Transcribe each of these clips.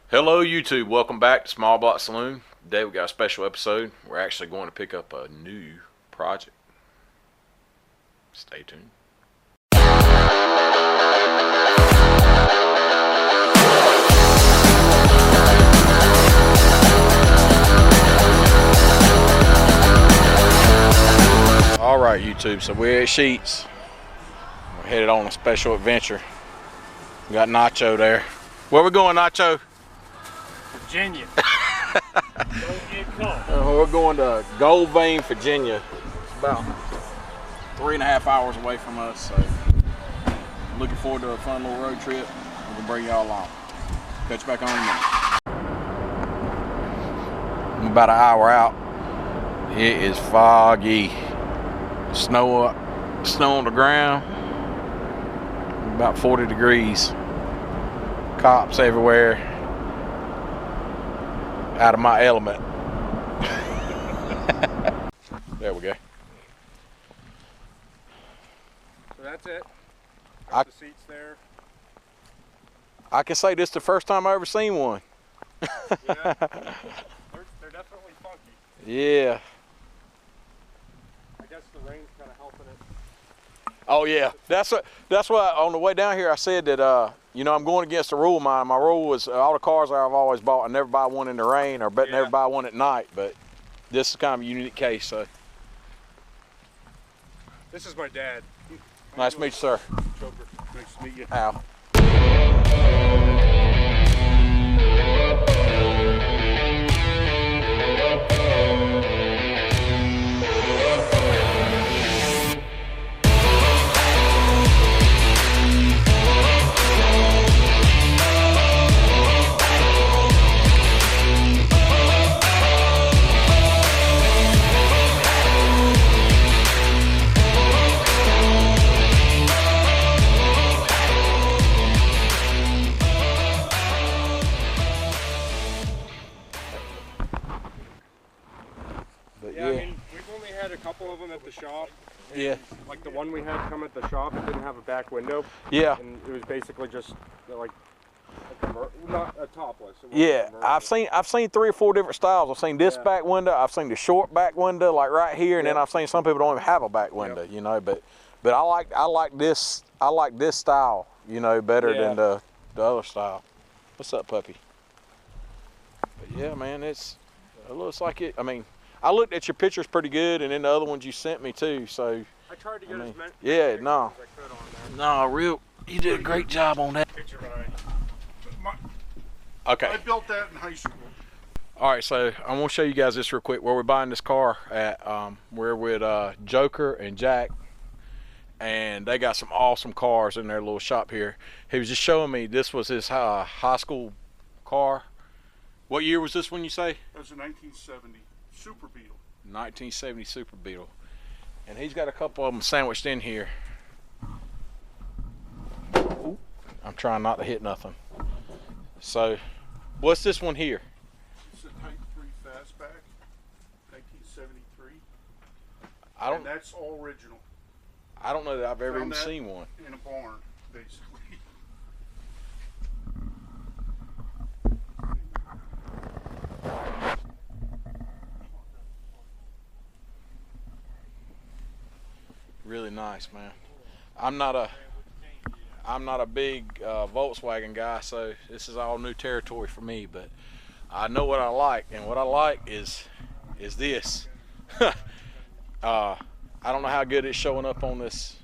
Hello YouTube, welcome back to Small Block Saloon. Today we got a special episode. We're actually going to pick up a new project. Stay tuned. Alright YouTube, so we're at Sheets. We're headed on a special adventure. We got Nacho there. Where we going, Nacho? Virginia. Don't get caught. We're going to Gold Vein, Virginia. It's about 3.5 hours away from us, so looking forward to a fun little road trip. We're gonna bring y'all along. Catch you back on in a minute. I'm about an hour out. It is foggy. Snow on the ground. About 40 degrees. Cops everywhere. Out of my element. There we go. So that's it. I- The seats there. I can say this is the first time I ever seen one. Yeah. They're definitely funky. Yeah. I guess the rain's kind of helping it. Oh yeah. That's why on the way down here I said that you know, I'm going against the rule of mine. My rule was all the cars I've always bought, I never buy one in the rain or never buy one at night, but this is kind of a unique case. So This is my dad. nice to meet you, sir. Joker. Nice to meet you. Al. Yeah, I mean, we've only had a couple of them at the shop. Yeah. Like the one we had come at the shop, it didn't have a back window. Yeah. And it was basically just like not a topless. It wasn't Yeah, commercial. I've seen 3 or 4 different styles. I've seen this back window, I've seen the short back window like right here, and then I've seen some people don't even have a back window, you know, but I like this style, you know, better than the other style. What's up, puppy? But yeah, man, it looks like it. I mean, I looked at your pictures pretty good, and then the other ones you sent me too, so I tried to get as many yeah, pictures no. as I could on there. No, you did a great job on that. Picture behind. Okay. I built that in high school. All right, so I'm gonna show you guys this real quick. Where we're buying this car at, we're with Joker and Jack, and they got some awesome cars in their little shop here. He was just showing me this was his high school car. What year was this one, you say? That was a 1970 Super Beetle. 1970 Super Beetle, and he's got a couple of them sandwiched in here. Ooh, I'm trying not to hit nothing. So, what's this one here? It's a Type 3 Fastback, 1973. And that's all original. I don't know that I've ever even Found that seen one. in a barn, basically. Really nice, man. I'm not a big Volkswagen guy, so this is all new territory for me, but I know what I like, and what I like is this. I don't know how good it's showing up on this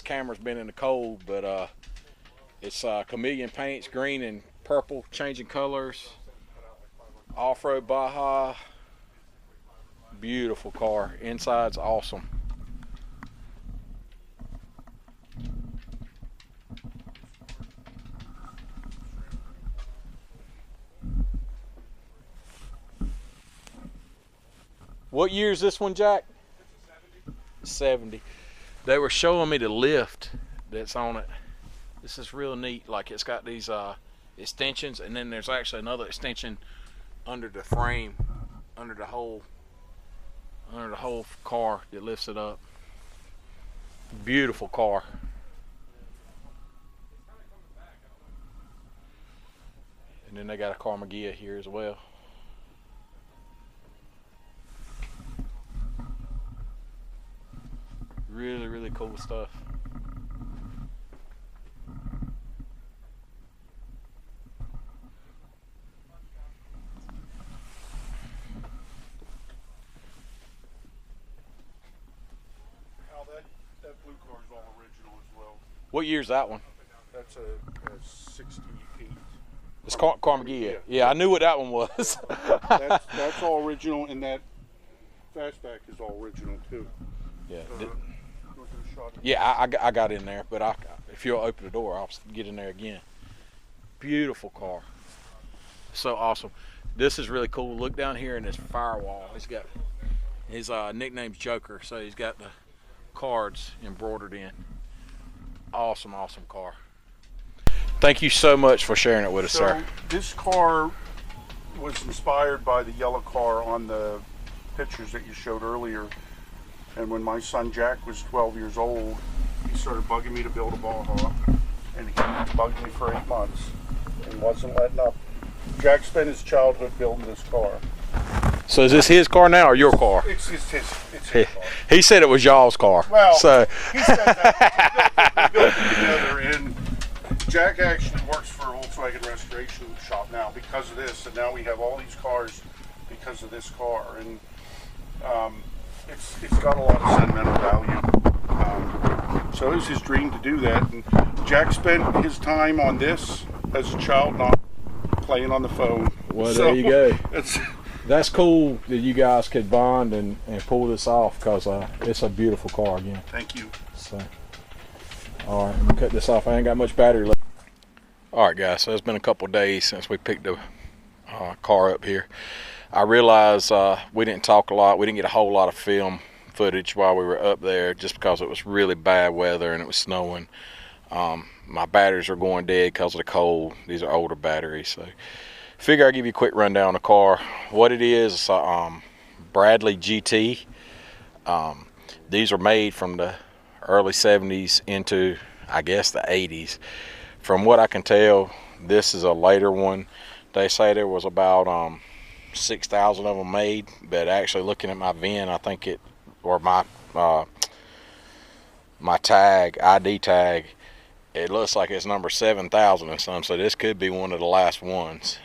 camera's been in the cold, but it's chameleon paints, green and purple, changing colors. Off-road Baja. Beautiful car. Inside's awesome. What year is this one, Jack? 70. They were showing me the lift that's on it. This is real neat. Like, it's got these extensions, and then there's actually another extension under the frame, under the whole car that lifts it up. Beautiful car. And then they got a Carmagia here as well. Really, really cool stuff. Al, that blue car is all original as well. What year's that one? That's a 68. It's Carmagia. Yeah, I knew what that one was. That's all original, and that fastback is all original too. Yeah. You want to do a shot? Yeah, I got in there, but if you'll open the door, I'll get in there again. Beautiful car. So awesome. This is really cool. Look down here in this firewall. He's got his nickname's Joker, so he's got the cards embroidered in. Awesome, awesome car. Thank you so much for sharing it with us, sir. This car was inspired by the yellow car on the pictures that you showed earlier. And when my son Jack was 12 years old, he started bugging me to build a Baja. And he bugged me for 8 months and wasn't letting up. Jack spent his childhood building this car. So is this his car now or your car? It's his car. He said it was y'all's car. Well, so he said that. We built it together, and Jack actually works for a Volkswagen restoration shop now because of this, and now we have all these cars because of this car, and it's got a lot of sentimental value. So it was his dream to do that, and Jack spent his time on this as a child, not playing on the phone. Well, there you go. It's, That's cool that you guys could bond and pull this off, because it's a beautiful car again. thank you. So, all right, I'm gonna cut this off. I ain't got much battery left. All right, guys. So it's been a couple days since we picked the car up here. I realized we didn't talk a lot. We didn't get a whole lot of film footage while we were up there, just because it was really bad weather and it was snowing. My batteries are going dead because of the cold. These are older batteries, so figure I'll give you a quick rundown on the car. What it is, it's a Bradley GT. These are made from the early 70s into, I guess, the 80s. From what I can tell, this is a later one. They say there was about 6,000 of them made, but actually looking at my VIN, I think it, or my tag, ID tag, it looks like it's number 7,000 and some, so this could be one of the last ones.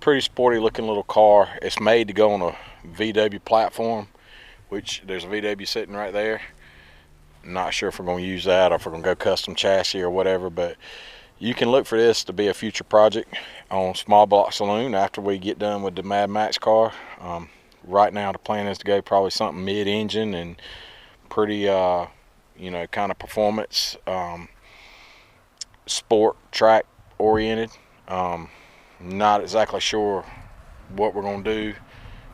Pretty sporty looking little car. It's made to go on a VW platform, which there's a VW sitting right there. Not sure if we're going to use that or if we're going to go custom chassis or whatever, but you can look for this to be a future project on Small Block Saloon after we get done with the Mad Max car. Right now the plan is to go probably something mid-engine and pretty kind of performance, sport track oriented. Not exactly sure what we're going to do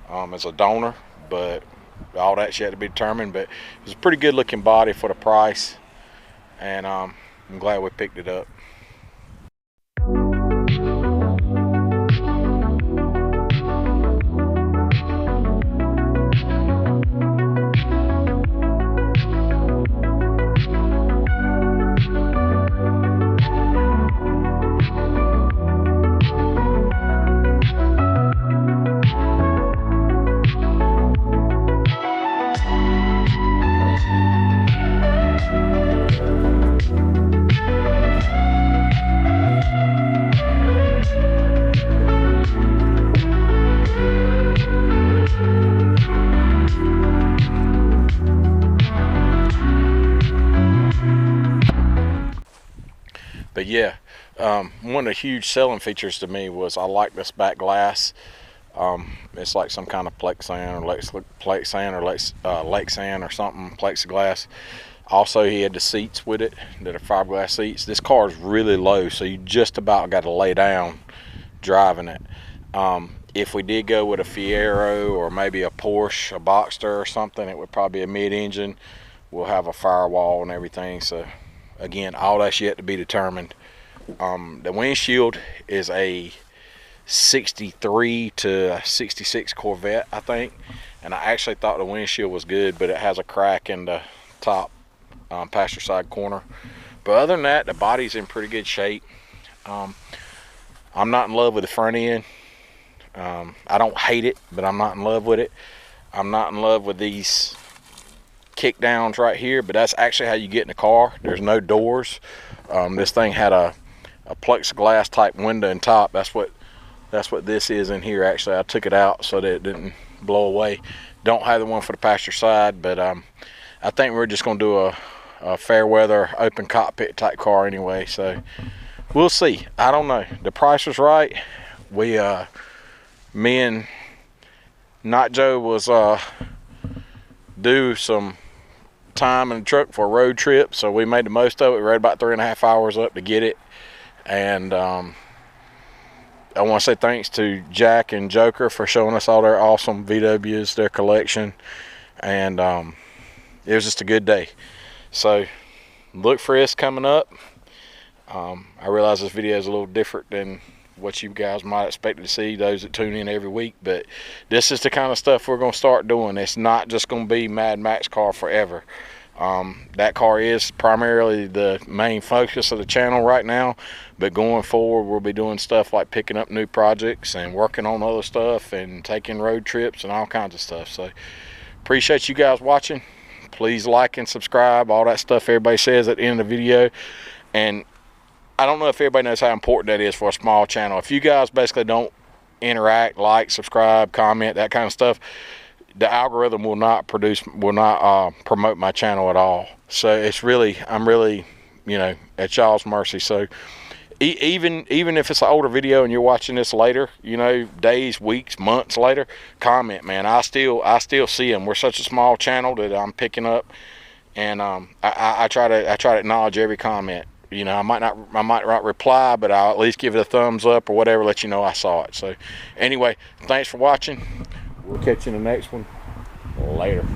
as a donor, but all that's yet to be determined. But it's a pretty good looking body for the price, and I'm glad we picked it up. But yeah, one of the huge selling features to me was I like this back glass. It's like some kind of Plexan or Lexan or something, plexiglass. Also, he had the seats with it that are fiberglass seats. This car is really low, so you just about got to lay down driving it. If we did go with a Fiero or maybe a Porsche, a Boxster or something, it would probably be a mid-engine. We'll have a firewall and everything, so again, all that's yet to be determined. The windshield is a 63 to 66 Corvette, I think, and I actually thought the windshield was good, but it has a crack in the top passenger side corner. But other than that, the body's in pretty good shape. I'm not in love with the front end. I don't hate it, but I'm not in love with it. I'm not in love with these kick downs right here, but that's actually how you get in the car. There's no doors. This thing had a plexiglass type window in top. That's what this is in here. Actually, I took it out so that it didn't blow away. Don't have the one for the passenger side, but I think we're just gonna do a fair weather open cockpit type car anyway, so we'll see. I don't know. The price was right. Me and Not Joe was do some time in the truck for a road trip, so we made the most of it. We rode about 3.5 hours up to get it, and I want to say thanks to Jack and Joker for showing us all their awesome VWs, their collection, and it was just a good day. So look for this coming up. I realize this video is a little different than what you guys might expect to see, those that tune in every week, but this is the kind of stuff we're going to start doing. It's not just going to be Mad Max car forever. That car is primarily the main focus of the channel right now, but going forward we'll be doing stuff like picking up new projects and working on other stuff and taking road trips and all kinds of stuff. So appreciate you guys watching. Please like and subscribe, all that stuff everybody says at the end of the video. And I don't know if everybody knows how important that is for a small channel. If you guys basically don't interact, like, subscribe, comment, that kind of stuff, the algorithm will not promote my channel at all. So it's really, I'm really, you know, at y'all's mercy. So even if it's an older video and you're watching this later, you know, days, weeks, months later, comment, man. I still see them. We're such a small channel that I'm picking up, and I try to acknowledge every comment. You know, I might not reply, but I'll at least give it a thumbs up or whatever, let you know I saw it. So anyway, thanks for watching. We'll catch you in the next one. Later.